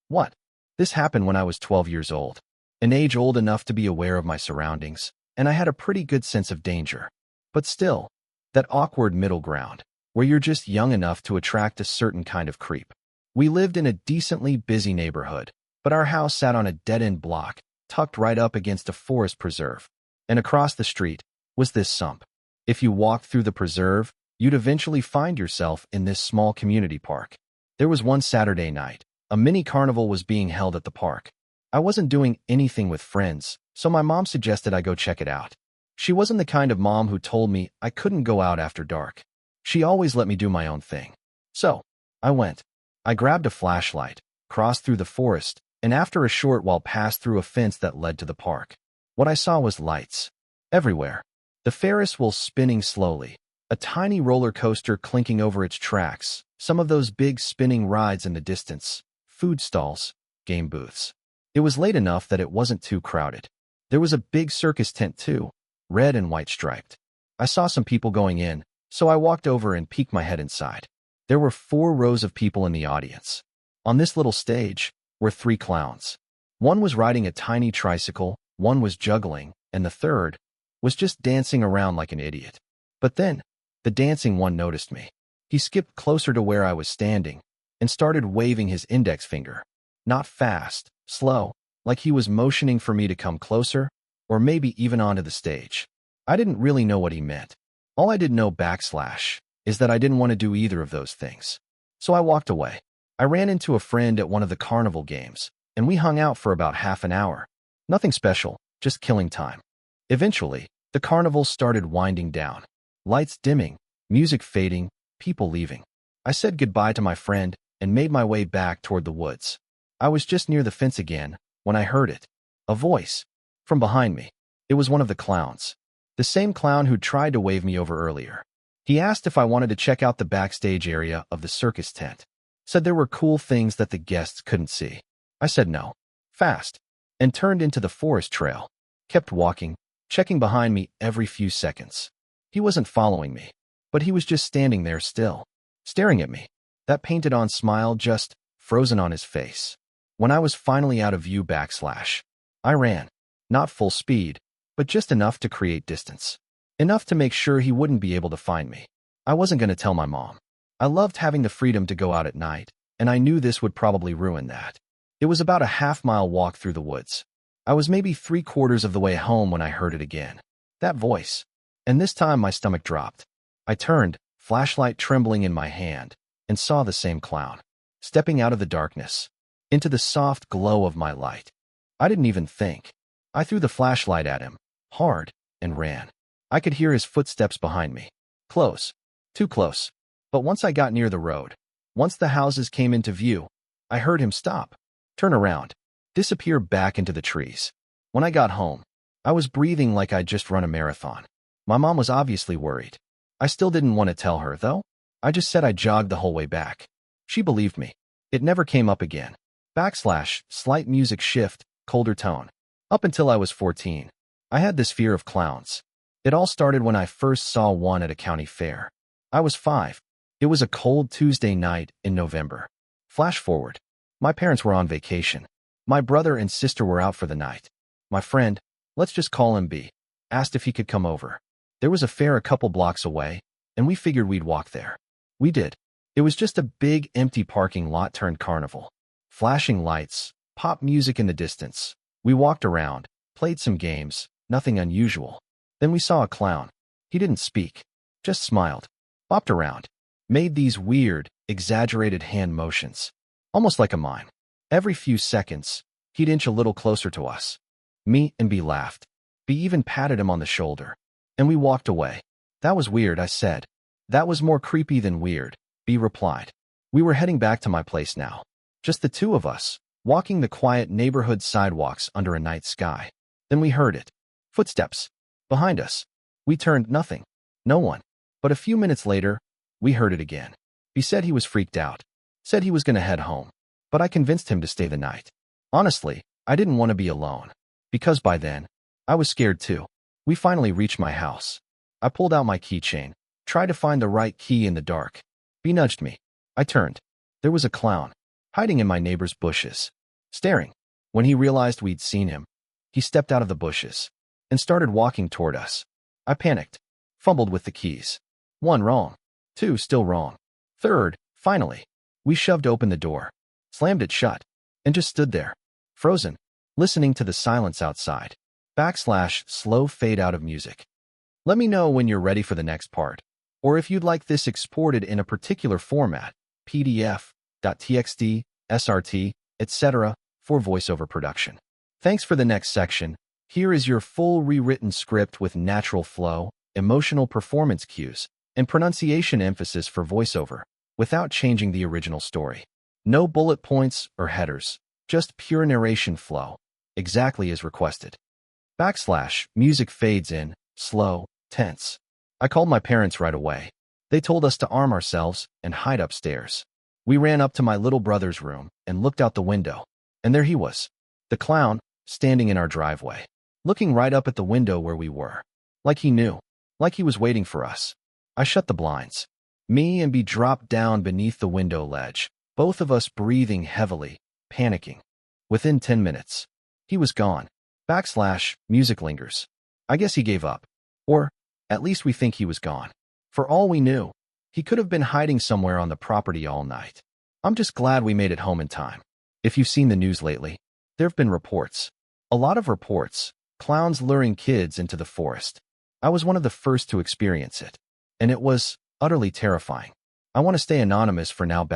What? This happened when I was 12 years old, an age old enough to be aware of my surroundings, and I had a pretty good sense of danger. But still, that awkward middle ground, where you're just young enough to attract a certain kind of creep. We lived in a decently busy neighborhood, but our house sat on a dead-end block, tucked right up against a forest preserve. And across the street was this sump. If you walked through the preserve, you'd eventually find yourself in this small community park. There was one Saturday night. A mini carnival was being held at the park. I wasn't doing anything with friends, so my mom suggested I go check it out. She wasn't the kind of mom who told me I couldn't go out after dark. She always let me do my own thing. So, I went. I grabbed a flashlight, crossed through the forest, and after a short while passed through a fence that led to the park. What I saw was lights. Everywhere. The Ferris wheel spinning slowly. A tiny roller coaster clinking over its tracks. Some of those big spinning rides in the distance. Food stalls. Game booths. It was late enough that it wasn't too crowded. There was a big circus tent too, red and white striped. I saw some people going in, so I walked over and peeked my head inside. There were 4 rows of people in the audience. On this little stage were 3 clowns. One was riding a tiny tricycle, one was juggling, and the third was just dancing around like an idiot. But then, the dancing one noticed me. He skipped closer to where I was standing and started waving his index finger. Not fast, slow, like he was motioning for me to come closer, or maybe even onto the stage. I didn't really know what he meant. All I did know is that I didn't want to do either of those things. So I walked away. I ran into a friend at one of the carnival games, and we hung out for about half an hour. Nothing special, just killing time. Eventually, the carnival started winding down. Lights dimming, music fading, people leaving. I said goodbye to my friend and made my way back toward the woods. I was just near the fence again when I heard it. A voice. From behind me. It was one of the clowns. The same clown who tried to wave me over earlier. He asked if I wanted to check out the backstage area of the circus tent. Said there were cool things that the guests couldn't see. I said no. Fast. And turned into the forest trail. Kept walking, checking behind me every few seconds. He wasn't following me, but he was just standing there still, staring at me. That painted-on smile just frozen on his face. When I was finally out of view I ran. Not full speed, but just enough to create distance. Enough to make sure he wouldn't be able to find me. I wasn't going to tell my mom. I loved having the freedom to go out at night, and I knew this would probably ruin that. It was about a half-mile walk through the woods. I was maybe 3/4 of the way home when I heard it again. That voice. And this time my stomach dropped. I turned, flashlight trembling in my hand, and saw the same clown, stepping out of the darkness, into the soft glow of my light. I didn't even think. I threw the flashlight at him, hard, and ran. I could hear his footsteps behind me. Close. Too close. But once I got near the road, once the houses came into view, I heard him stop, turn around, disappear back into the trees. When I got home, I was breathing like I'd just run a marathon. My mom was obviously worried. I still didn't want to tell her, though. I just said I jogged the whole way back. She believed me. It never came up again. Slight music shift, colder tone. Up until I was 14, I had this fear of clowns. It all started when I first saw one at a county fair. I was 5. It was a cold Tuesday night in November. Flash forward. My parents were on vacation. My brother and sister were out for the night. My friend, let's just call him B, asked if he could come over. There was a fair a couple blocks away, and we figured we'd walk there. We did. It was just a big, empty parking lot turned carnival. Flashing lights, pop music in the distance. We walked around, played some games, nothing unusual. Then we saw a clown. He didn't speak, just smiled, bopped around, made these weird, exaggerated hand motions, almost like a mime. Every few seconds, he'd inch a little closer to us. Me and B laughed. B even patted him on the shoulder. And we walked away. That was weird, I said. That was more creepy than weird, B replied. We were heading back to my place now. Just the two of us, walking the quiet neighborhood sidewalks under a night sky. Then we heard it. Footsteps. Behind us. We turned, nothing. No one. But a few minutes later, we heard it again. He said he was freaked out. Said he was going to head home. But I convinced him to stay the night. Honestly, I didn't want to be alone. Because by then, I was scared too. We finally reached my house. I pulled out my keychain, tried to find the right key in the dark. B nudged me. I turned. There was a clown, hiding in my neighbor's bushes, staring. When he realized we'd seen him, he stepped out of the bushes and started walking toward us. I panicked, fumbled with the keys. One wrong, two still wrong, third, finally. We shoved open the door, slammed it shut, and just stood there, frozen, listening to the silence outside. Slow fade out of music. Let me know when you're ready for the next part, or if you'd like this exported in a particular format, PDF, .txt, SRT, etc., for voiceover production. Thanks for the next section. Here is your full rewritten script with natural flow, emotional performance cues, and pronunciation emphasis for voiceover, without changing the original story. No bullet points or headers, just pure narration flow, exactly as requested. Music fades in, slow, tense. I called my parents right away. They told us to arm ourselves and hide upstairs. We ran up to my little brother's room and looked out the window. And there he was, the clown, standing in our driveway, looking right up at the window where we were. Like he knew, like he was waiting for us. I shut the blinds. Me and B dropped down beneath the window ledge, both of us breathing heavily, panicking. Within 10 minutes, he was gone. Music lingers. I guess he gave up. Or, at least we think he was gone. For all we knew, he could have been hiding somewhere on the property all night. I'm just glad we made it home in time. If you've seen the news lately, there have been reports. A lot of reports. Clowns luring kids into the forest. I was one of the first to experience it. And it was utterly terrifying. I want to stay anonymous for now.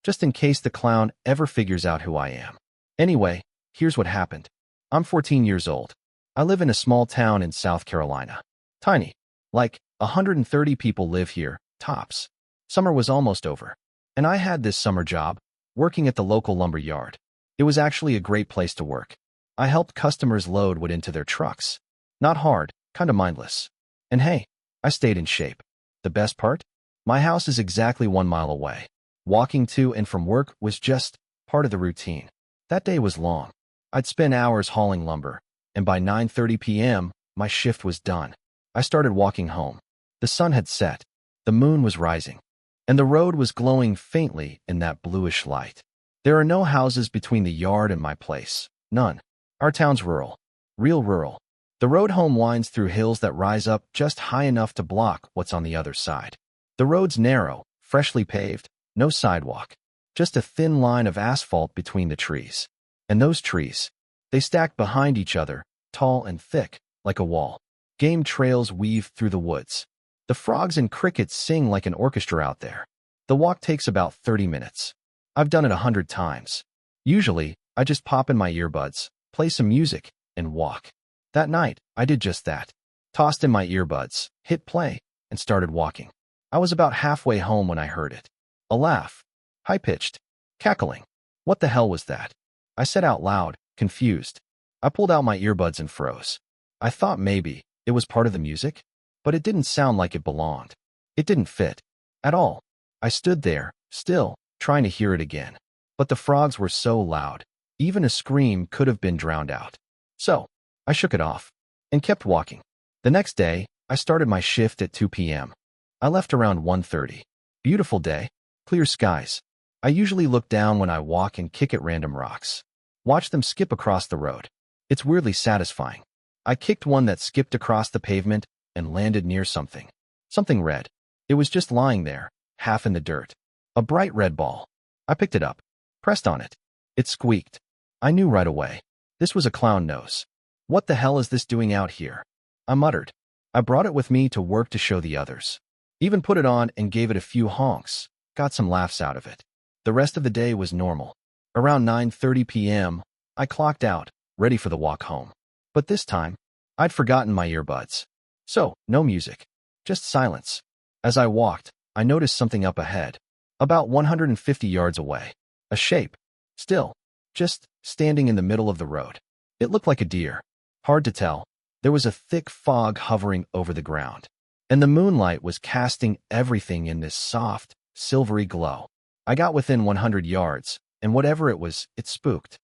Just in case the clown ever figures out who I am. Anyway, here's what happened. I'm 14 years old. I live in a small town in South Carolina. Tiny. Like, 130 people live here, tops. Summer was almost over. And I had this summer job, working at the local lumber yard. It was actually a great place to work. I helped customers load wood into their trucks. Not hard, kinda mindless. And hey, I stayed in shape. The best part? My house is exactly 1 mile away. Walking to and from work was just part of the routine. That day was long. I'd spent hours hauling lumber, and by 9:30 p.m., my shift was done. I started walking home. The sun had set, the moon was rising, and the road was glowing faintly in that bluish light. There are no houses between the yard and my place. None. Our town's rural. Real rural. The road home winds through hills that rise up just high enough to block what's on the other side. The road's narrow, freshly paved, no sidewalk, just a thin line of asphalt between the trees. And those trees, they stack behind each other, tall and thick, like a wall. Game trails weave through the woods. The frogs and crickets sing like an orchestra out there. The walk takes about 30 minutes. I've done it 100 times. Usually, I just pop in my earbuds, play some music, and walk. That night, I did just that. Tossed in my earbuds, hit play, and started walking. I was about halfway home when I heard it. A laugh. High-pitched. Cackling. What the hell was that? I said out loud, confused. I pulled out my earbuds and froze. I thought maybe it was part of the music, but it didn't sound like it belonged. It didn't fit. At all. I stood there, still, trying to hear it again. But the frogs were so loud, even a scream could have been drowned out. So, I shook it off and kept walking. The next day, I started my shift at 2 p.m. I left around 1:30. Beautiful day, clear skies. I usually look down when I walk and kick at random rocks. Watch them skip across the road. It's weirdly satisfying. I kicked one that skipped across the pavement and landed near something. Something red. It was just lying there, half in the dirt. A bright red ball. I picked it up, pressed on it. It squeaked. I knew right away. This was a clown nose. What the hell is this doing out here? I muttered. I brought it with me to work to show the others. Even put it on and gave it a few honks. Got some laughs out of it. The rest of the day was normal. Around 9:30 p.m., I clocked out, ready for the walk home. But this time, I'd forgotten my earbuds. So, no music. Just silence. As I walked, I noticed something up ahead. About 150 yards away. A shape. Still. Just standing in the middle of the road. It looked like a deer. Hard to tell. There was a thick fog hovering over the ground. And the moonlight was casting everything in this soft, silvery glow. I got within 100 yards, and whatever it was, it spooked.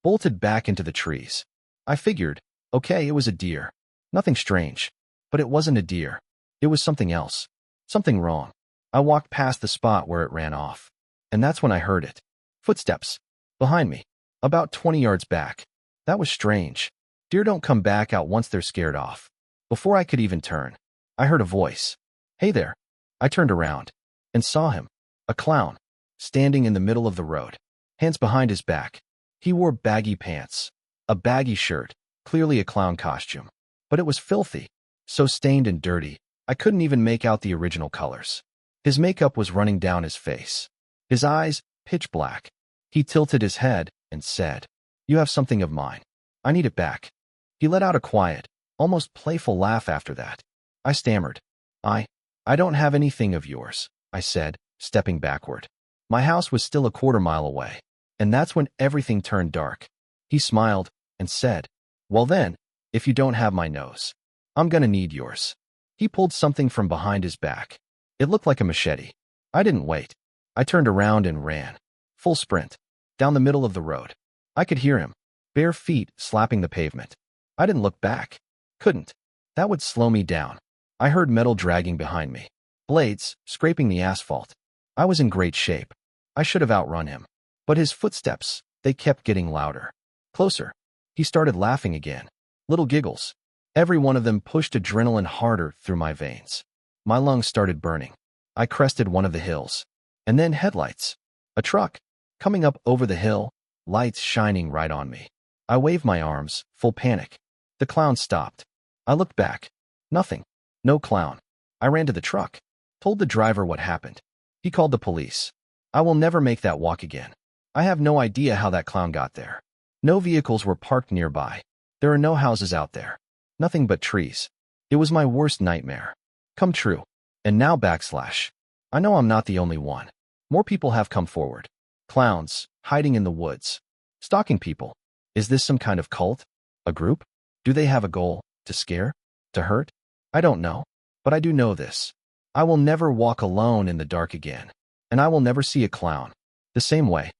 Bolted back into the trees. I figured, okay, it was a deer. Nothing strange. But it wasn't a deer. It was something else. Something wrong. I walked past the spot where it ran off. And that's when I heard it. Footsteps. Behind me. About 20 yards back. That was strange. Deer don't come back out once they're scared off. Before I could even turn, I heard a voice. Hey there. I turned around and saw him. A clown. Standing in the middle of the road. Hands behind his back. He wore baggy pants. A baggy shirt. Clearly a clown costume. But it was filthy. So stained and dirty, I couldn't even make out the original colors. His makeup was running down his face. His eyes, pitch black. He tilted his head and said, "You have something of mine. I need it back." He let out a quiet, almost playful laugh after that. I stammered. I don't have anything of yours," I said, stepping backward. My house was still a quarter-mile away, and that's when everything turned dark. He smiled and said, "Well then, if you don't have my nose, I'm gonna need yours." He pulled something from behind his back. It looked like a machete. I didn't wait. I turned around and ran. Full sprint. Down the middle of the road. I could hear him. Bare feet slapping the pavement. I didn't look back. Couldn't. That would slow me down. I heard metal dragging behind me. Blades scraping the asphalt. I was in great shape. I should have outrun him. But his footsteps, they kept getting louder. Closer. He started laughing again. Little giggles. Every one of them pushed adrenaline harder through my veins. My lungs started burning. I crested one of the hills. And then headlights. A truck. Coming up over the hill, lights shining right on me. I waved my arms, full panic. The clown stopped. I looked back. Nothing. No clown. I ran to the truck. Told the driver what happened. He called the police. I will never make that walk again. I have no idea how that clown got there. No vehicles were parked nearby. There are no houses out there. Nothing but trees. It was my worst nightmare. Come true. And now /. I know I'm not the only one. More people have come forward. Clowns, hiding in the woods. Stalking people. Is this some kind of cult? A group? Do they have a goal? To scare? To hurt? I don't know. But I do know this. I will never walk alone in the dark again. And I will never see a clown. The same way.